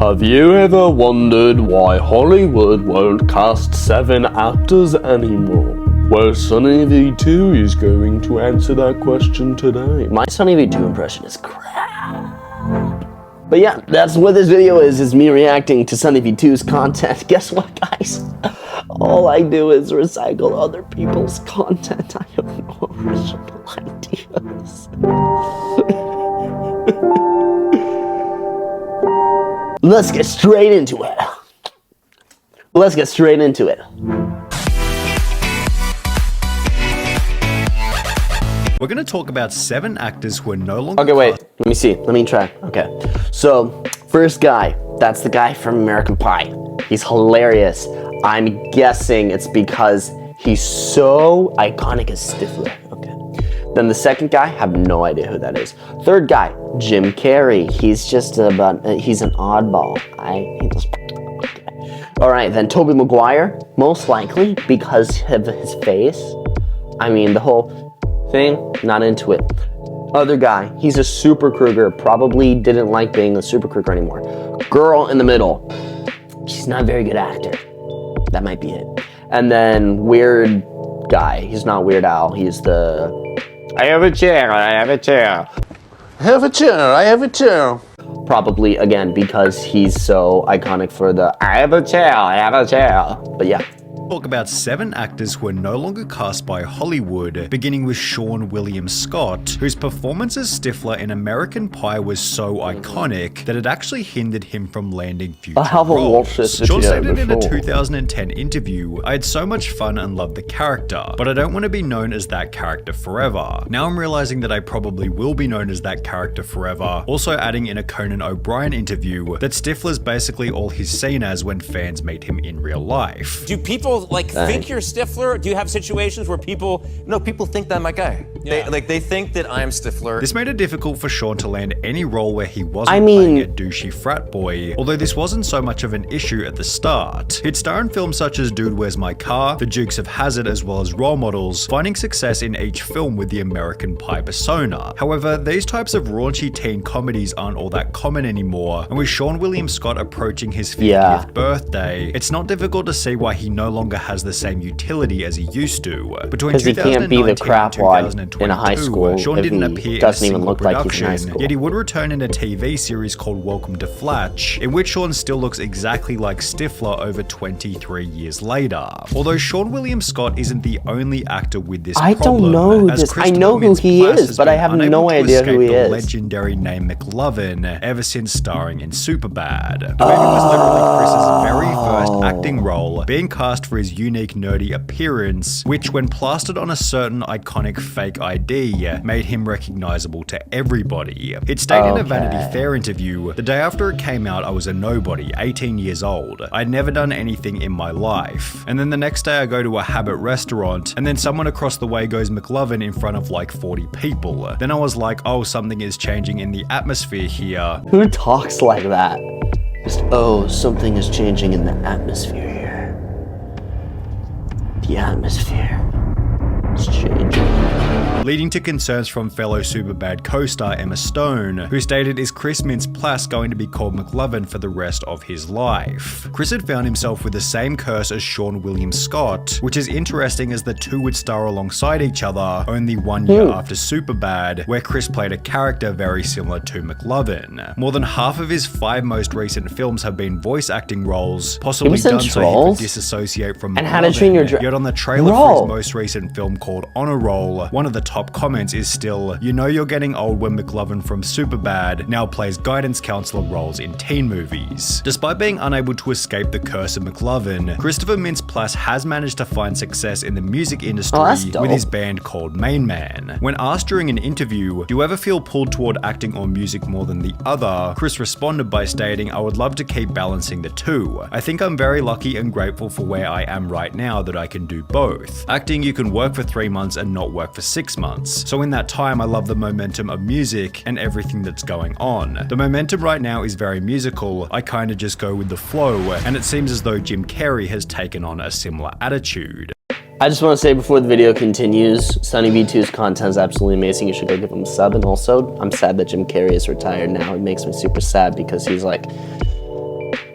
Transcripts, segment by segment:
Have you ever wondered why Hollywood won't cast 7 actors anymore? Well, Sunny V2 is going to answer that question today. My Sunny V2 impression is crap. But yeah, that's what this video is me reacting to Sunny V2's content. Guess what, guys? All I do is recycle other people's content. I have no original ideas. Let's get straight into it. We're going to talk about 7 actors who are no longer... Okay, wait. Let me see. Let me try. Okay. So, first guy. That's the guy from American Pie. He's hilarious. I'm guessing it's because he's so iconic as Stifler. Okay. Then the second guy, have no idea who that is. Third guy, Jim Carrey. He's just he's an oddball. Okay. All right, then Tobey Maguire, most likely because of his face. I mean, the whole thing, not into it. Other guy, he's a Super Kruger, probably didn't like being a Super Kruger anymore. Girl in the middle, she's not a very good actor. That might be it. And then weird guy, he's not Weird Al, he's the... I have a chair. Probably, again, because he's so iconic for the I have a chair. But yeah. Talk about 7 actors who are no longer cast by Hollywood, beginning with Sean William Scott, whose performance as Stifler in American Pie was so iconic that it actually hindered him from landing future roles. Sean stated in a 2010 interview, "I had so much fun and loved the character, but I don't want to be known as that character forever. Now I'm realizing that I probably will be known as that character forever," also adding in a Conan O'Brien interview that Stifler's basically all he's seen as when fans meet him in real life. Do people think you're Stifler? Do you have situations where people think that I'm that guy? Yeah. They think that I'm Stifler. This made it difficult for Sean to land any role where he wasn't playing a douchey frat boy, although this wasn't so much of an issue at the start. He'd star in films such as Dude, Where's My Car?, The Dukes of Hazzard, as well as Role Models, finding success in each film with the American Pie persona. However, these types of raunchy teen comedies aren't all that common anymore, and with Sean William Scott approaching his 50th birthday, it's not difficult to see why he no longer has the same utility as he used to. Between 2019 can't be the crap wad in a high school Sean didn't appear in a single production, yet he would return in a TV series called Welcome to Flatch, in which Sean still looks exactly like Stifler over 23 years later. Although Sean William Scott isn't the only actor with this problem. I don't know this. I know who he is, but I have no idea who he is. The legendary name Mclovin ever since starring in Superbad. The movie was literally Chris's very first acting role, being cast for his unique nerdy appearance, which when plastered on a certain iconic fake ID, made him recognizable to everybody. It stated in a Vanity Fair interview, "The day after it came out, I was a nobody, 18 years old. I'd never done anything in my life. And then the next day I go to a Habit restaurant, and then someone across the way goes Mclovin in front of like 40 people. Then I was like, oh, something is changing in the atmosphere here." Who talks like that? Just, oh, something is changing in the atmosphere here. The atmosphere is changing. Leading to concerns from fellow Superbad co-star Emma Stone, who stated, "Is Chris Mintz-Plasse going to be called Mclovin for the rest of his life?" Chris had found himself with the same curse as Sean William Scott, which is interesting as the two would star alongside each other only 1 year after Superbad, where Chris played a character very similar to Mclovin. More than half of his 5 most recent films have been voice acting roles, possibly done so he could disassociate from Mclovin. Yet on the trailer for his most recent film called Honor Roll, one of the top comments is still, "You know you're getting old when Mclovin from Superbad now plays guidance counselor roles in teen movies." Despite being unable to escape the curse of Mclovin, Christopher Mintz-Plasse has managed to find success in the music industry with his band called Main Man. When asked during an interview, "Do you ever feel pulled toward acting or music more than the other?" Chris responded by stating, "I would love to keep balancing the two. I think I'm very lucky and grateful for where I am right now that I can do both. Acting, you can work for 3 months and not work for 6 months. So in that time, I love the momentum of music and everything that's going on. The momentum right now is very musical. I kind of just go with the flow, and it seems as though Jim Carrey has taken on a similar attitude." I just want to say before the video continues, Sunny V2's content is absolutely amazing. You should go give him a sub. And also, I'm sad that Jim Carrey is retired now. It makes me super sad because he's like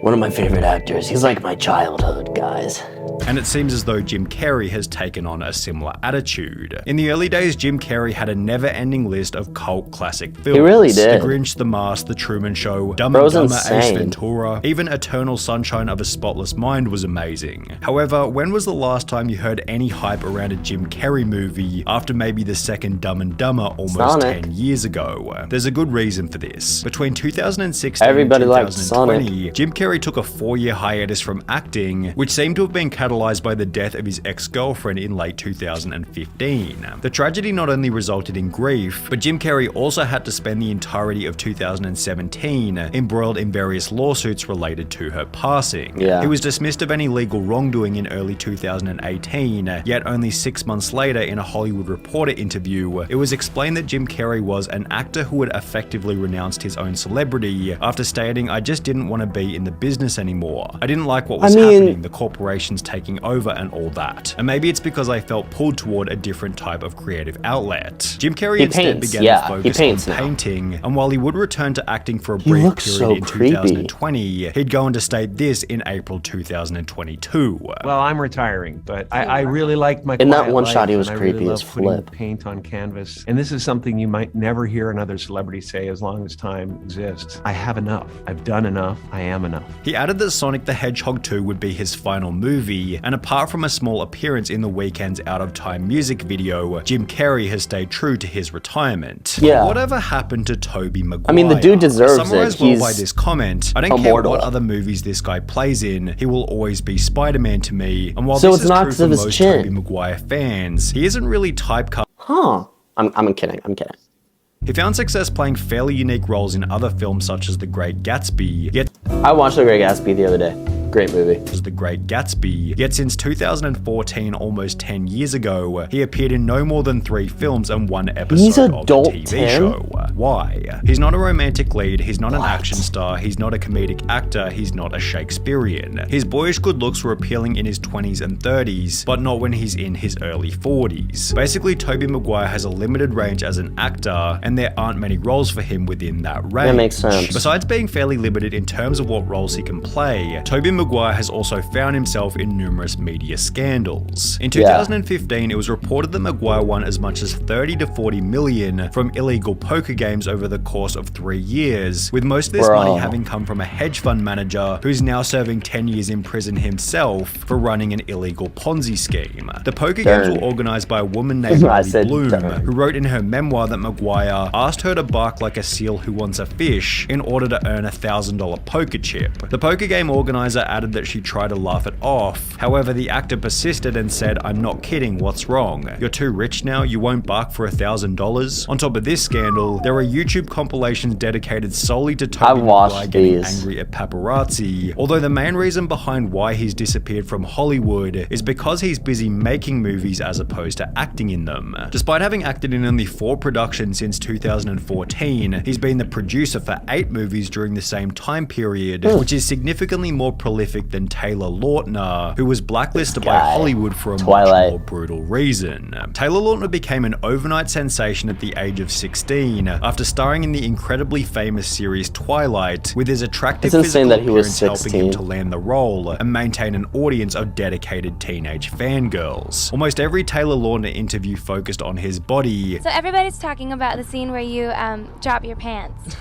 One of my favorite actors. He's like my childhood, guys. And it seems as though Jim Carrey has taken on a similar attitude. In the early days, Jim Carrey had a never-ending list of cult classic films. He really did. The Grinch, The Mask, The Truman Show, Dumb and Dumber, Ace Ventura, even Eternal Sunshine of a Spotless Mind was amazing. However, when was the last time you heard any hype around a Jim Carrey movie after maybe the second Dumb and Dumber almost 10 years ago? There's a good reason for this. Between 2016 and 2020, Jim Carrey took a 4-year hiatus from acting, which seemed to have been catalyzed by the death of his ex-girlfriend in late 2015. The tragedy not only resulted in grief, but Jim Carrey also had to spend the entirety of 2017 embroiled in various lawsuits related to her passing. He was dismissed of any legal wrongdoing in early 2018, yet only 6 months later in a Hollywood Reporter interview, it was explained that Jim Carrey was an actor who had effectively renounced his own celebrity after stating, "I just didn't want to be in the business anymore. I didn't like what was happening, the corporations taking over and all that. And maybe it's because I felt pulled toward a different type of creative outlet." Jim Carrey instead began to focus on painting, and while he would return to acting for a brief period in 2020, he'd go on to state this in April 2022. Well, I'm retiring, but I really liked my in that one shot he was creepy as flip. Paint on canvas, and this is something you might never hear another celebrity say as long as time exists. I have enough. I've done enough. I am enough. He added that Sonic the Hedgehog 2 would be his final movie, and apart from a small appearance in The Weeknd's Out of Time music video, Jim Carrey has stayed true to his retirement. Whatever happened to Tobey Maguire? I mean, the dude deserves Summarized well by this comment, I don't care what other movies this guy plays in, he will always be Spider-Man to me, and while this is true for most Tobey Maguire fans, he isn't really typecast. I'm kidding. He found success playing fairly unique roles in other films such as The Great Gatsby, yet I watched The Great Gatsby the other day. Great movie. The Great Gatsby. Yet since 2014, almost 10 years ago, he appeared in no more than 3 films and 1 episode of the TV show. Why? He's not a romantic lead, he's not an action star, he's not a comedic actor, he's not a Shakespearean. His boyish good looks were appealing in his 20s and 30s, but not when he's in his early 40s. Basically, Tobey Maguire has a limited range as an actor, and there aren't many roles for him within that range. That makes sense. Besides being fairly limited in terms of what roles he can play, Tobey Maguire has also found himself in numerous media scandals. In 2015, it was reported that Maguire won as much as 30 to 40 million from illegal poker games over the course of 3 years, with most of this money having come from a hedge fund manager who's now serving 10 years in prison himself for running an illegal Ponzi scheme. The poker games were organized by a woman named Molly Bloom, who wrote in her memoir that Maguire asked her to bark like a seal who wants a fish in order to earn a $1,000 poker chip. The poker game organizer added that she tried to laugh it off. However, the actor persisted and said, "I'm not kidding, what's wrong? You're too rich now, you won't bark for $1,000? On top of this scandal, there are YouTube compilations dedicated solely to Tobey Maguire getting angry at paparazzi, although the main reason behind why he's disappeared from Hollywood is because he's busy making movies as opposed to acting in them. Despite having acted in only 4 productions since 2014, he's been the producer for 8 movies during the same time period, which is significantly more prolific than Taylor Lautner, who was blacklisted by Hollywood for a much more brutal reason. Taylor Lautner became an overnight sensation at the age of 16 after starring in the incredibly famous series Twilight, with his attractive physical appearance helping him to land the role and maintain an audience of dedicated teenage fangirls. Almost every Taylor Lautner interview focused on his body. So everybody's talking about the scene where you drop your pants.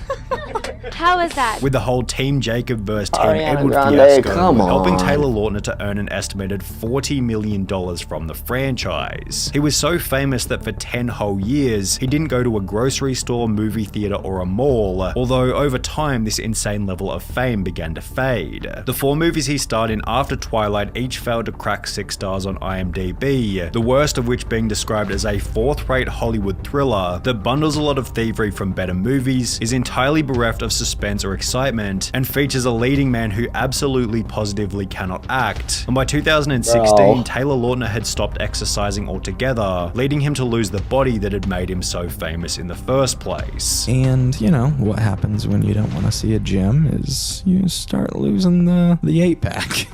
How was that? With the whole Team Jacob vs. Team Edward fiasco, helping Taylor Lautner to earn an estimated $40 million from the franchise. He was so famous that for 10 whole years, he didn't go to a grocery store, movie theater, or a mall, although over time, this insane level of fame began to fade. The 4 movies he starred in after Twilight each failed to crack 6 stars on IMDb, the worst of which being described as a 4th-rate Hollywood thriller that bundles a lot of thievery from better movies, is entirely bereft of suspense or excitement, and features a leading man who absolutely positively cannot act. And by 2016, Taylor Lautner had stopped exercising altogether, leading him to lose the body that had made him so famous in the first place. And, you know, what happens when you don't want to see a gym is you start losing the 8-pack.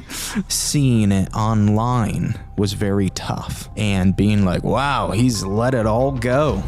Seeing it online was very tough, and being like, wow, he's let it all go.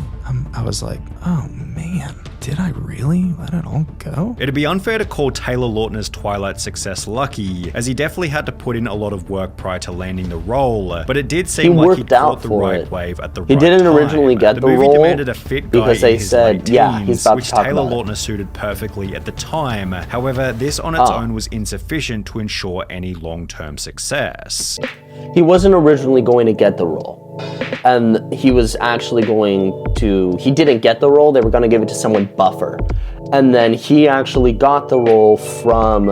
I was like, oh man, Did I really let it all go? It'd be unfair to call Taylor Lautner's Twilight success lucky, as he definitely had to put in a lot of work prior to landing the role, but it did seem like he caught the right wave at the right time. He didn't originally get the role movie demanded a fit guy because they in his said, late yeah, teens, he's about which to talk Taylor about Lautner suited perfectly at the time. However, this on its own was insufficient to ensure any long-term success. He wasn't originally going to get the role. And he was actually he didn't get the role, they were going to give it to someone buffer. And then he actually got the role from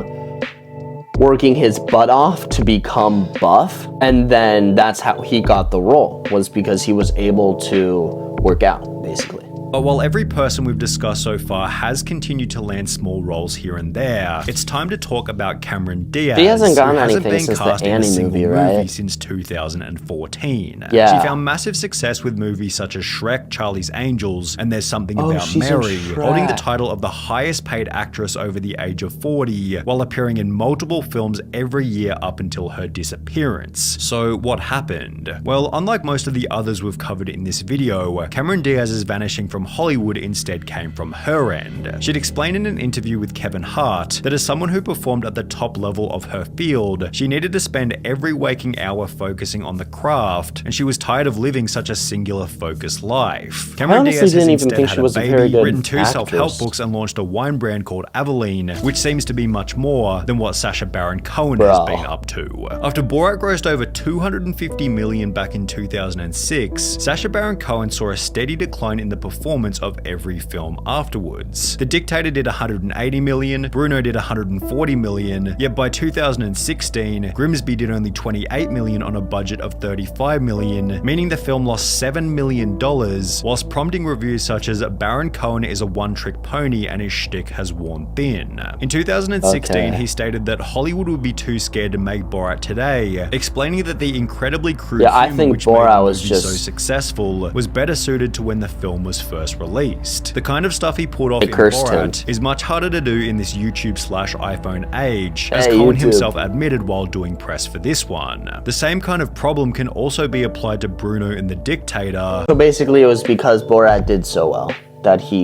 working his butt off to become buff. And then that's how he got the role, was because he was able to work out, basically. But while every person we've discussed so far has continued to land small roles here and there, it's time to talk about Cameron Diaz. He hasn't gotten who hasn't anything been since the cast in a Annie single movie, right? since 2014. Yeah. She found massive success with movies such as Shrek, Charlie's Angels, and There's Something About she's in Mary, Shrek. holding the title of the highest paid actress over the age of 40, while appearing in multiple films every year up until her disappearance. So what happened? Well, unlike most of the others we've covered in this video, Cameron Diaz's vanishing from Hollywood instead came from her end. She'd explained in an interview with Kevin Hart that as someone who performed at the top level of her field, she needed to spend every waking hour focusing on the craft, and she was tired of living such a singular focused life. Cameron Diaz has instead had a baby, written 2 self-help books, and launched a wine brand called Aveline, which seems to be much more than what Sacha Baron Cohen has been up to. After Borat grossed over $250 million back in 2006, Sacha Baron Cohen saw a steady decline in the performance of every film afterwards. The Dictator did $180 million, Bruno did $140 million, yet by 2016, Grimsby did only $28 million on a budget of $35 million, meaning the film lost $7 million, whilst prompting reviews such as Baron Cohen is a one-trick pony and his shtick has worn thin. In 2016, he stated that Hollywood would be too scared to make Borat today, explaining that the incredibly crude humor which made the movie so successful was better suited to when the film was first released. The kind of stuff he pulled off in Borat is much harder to do in this YouTube/iPhone age, as Cohen himself admitted while doing press for this one. The same kind of problem can also be applied to Bruno in The Dictator. So basically it was because Borat did so well that he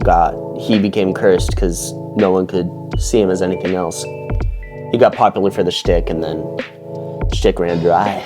became cursed because no one could see him as anything else. He got popular for the shtick and then shtick ran dry.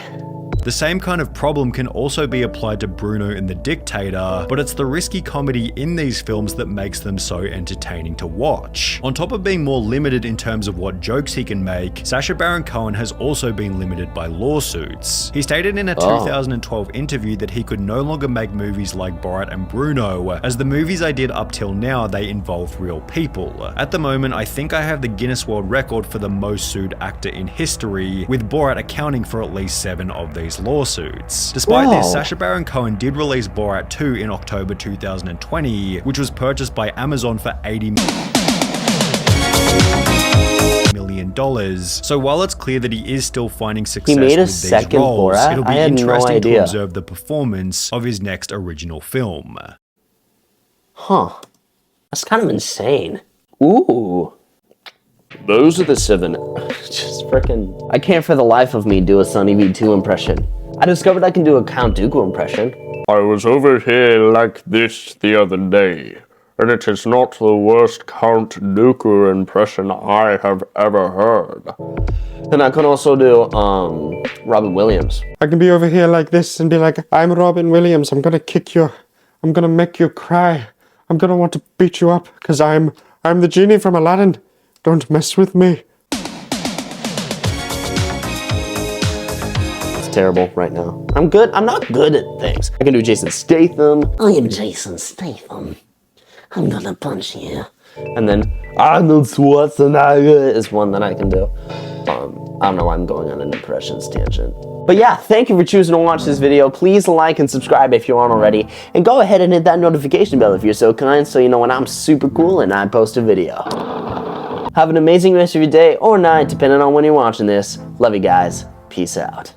The same kind of problem can also be applied to Bruno in The Dictator, but it's the risky comedy in these films that makes them so entertaining to watch. On top of being more limited in terms of what jokes he can make, Sacha Baron Cohen has also been limited by lawsuits. He stated in a 2012 interview that he could no longer make movies like Borat and Bruno, as the movies I did up till now, they involved real people. At the moment, I think I have the Guinness World Record for the most sued actor in history, with Borat accounting for at least 7 of these lawsuits. Despite this, Sacha Baron Cohen did release Borat 2 in October 2020, which was purchased by Amazon for $80 million. So while it's clear that he is still finding success with these roles, it'll be interesting to observe the performance of his next original film. Huh. That's kind of insane. Ooh. Those are the 7. Just freaking. I can't for the life of me do a Sonny V2 impression. I discovered I can do a Count Dooku impression. I was over here like this the other day, and it is not the worst Count Dooku impression I have ever heard. And I can also do Robin Williams. I can be over here like this and be like, I'm Robin Williams, I'm gonna kick you, I'm gonna make you cry, I'm gonna want to beat you up, because I'm the genie from Aladdin. Don't mess with me. It's terrible right now. I'm not good at things. I can do Jason Statham. I am Jason Statham. I'm gonna punch you. And then Arnold Schwarzenegger is one that I can do. I don't know why I'm going on an impressions tangent. But yeah, thank you for choosing to watch this video. Please like and subscribe if you aren't already. And go ahead and hit that notification bell if you're so kind, so you know when I'm super cool and I post a video. Have an amazing rest of your day or night, depending on when you're watching this. Love you guys. Peace out.